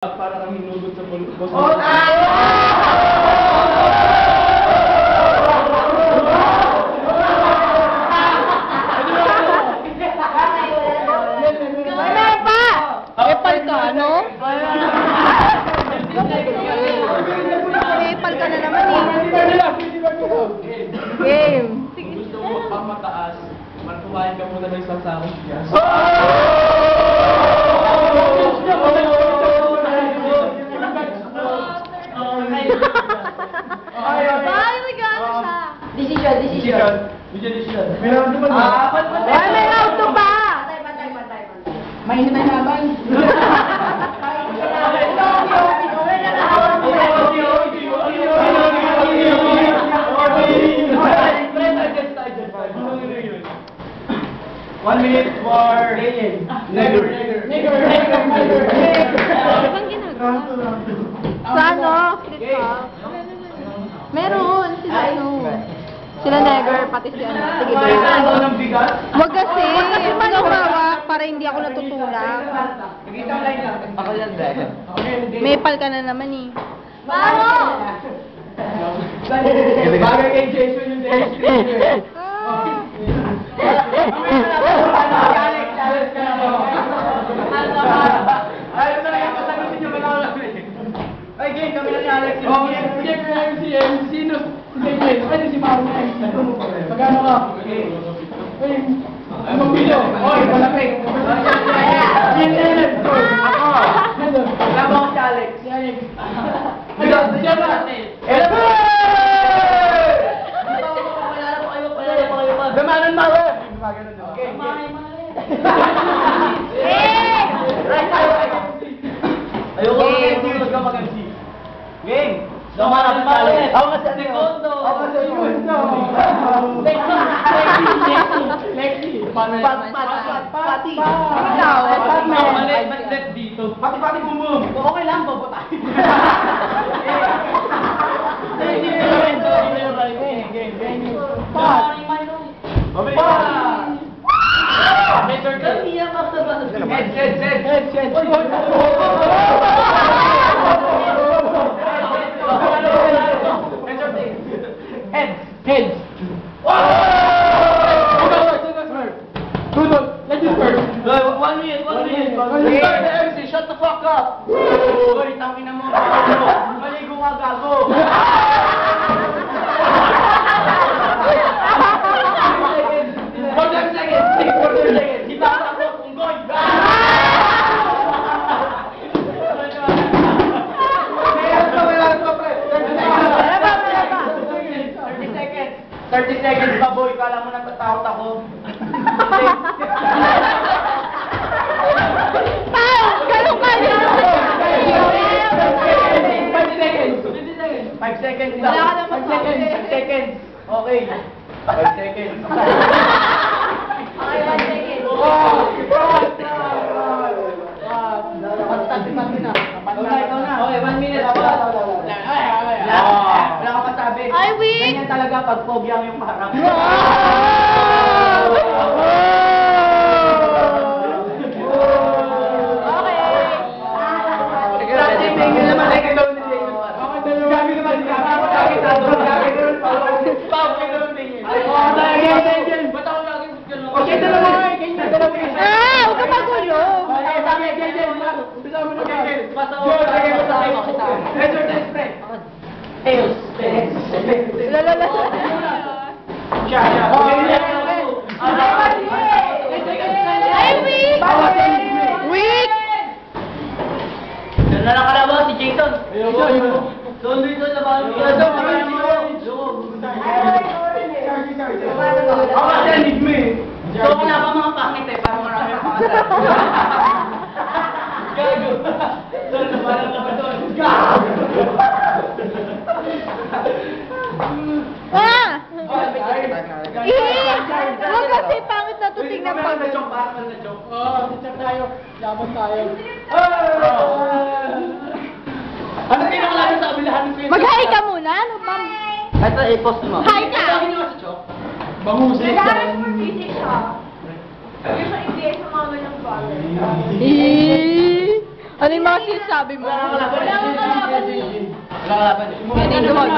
Para kang hinugot sa boss. Oh, Epal ka, ano? Epal ka na naman eh. Game. Kung gusto mo pang mataas, kumain ka muna ng isang sakong bigas. Decision. Ay, may auto pa! Mainit na naman. One minute for Nigger. Ibang ginagawa. Sa ano? Meron. Sila ano? Sila Neger, pati si ano. Sige, Ano ng bigas? wag kasi. Ano hawak para hindi ako natutulak. Ako yan, Dad. May pal ka na naman eh. Bagay kay Jason yung decision. Ayaw talaga pasagutin yung ay, game kami na ni Alex. Oh, game na yung si Sino? Si James. Ay, si Mao. Magano ka? Ay, magbilo. Oy, malapit. Ako. Lama ko si Alex. Si Alex. Siya ba? Gamanan mo ako. Okay. Ayoko mag-MC. Mag-MC. Game. Gamanan mo ako. Ako nga sa segundo. Ako nga sa segundo. Lexi. Pati. Ikaw. Let dito. Pati bumum. Okay lang, babatayin. Game. Heads. Let's do first. 1 minute. MC, shut the fuck up. Sorry, tangin na mo. Maligo ka, gago. 40 seconds. Di ba ako kung goy? Wala 30 seconds pa, boy. Kala mo natatakot ako. Ganun ka na! 5 seconds. 5 seconds. Wala ka na 5 seconds. 5 seconds. Okay. 5 seconds. Okay, 1 second. Pati na. Ikaw na. Okay, 1 minute. Wala ka masabi. Ay, wait! Ganyan talaga pag pogyang yung parang. Huwag ka magulo! Lalala. Ay, weak! Weak! Diyan na lang kalabaw si Jason. Doon dito sa bahay. Ako kasi anig mo eh. So, wala pa mga pangit eh. Parang marami ang pangalan. Gago. Doon na parang naman doon. Gago. Ah! Huwag kasi pangit na to tingnan pag... Oo, teacher tayo. Laban tayo. Ano pinakalaga sa kabilahan ng Pilipinas? Mag-hi ka muna, ano ma'am? Ito, i-post mo. Hi ka! Bangusik. Eh, Ano yung mga sinasabi mo? Wala kang kalaban. Wala kang kalaban. Ganun,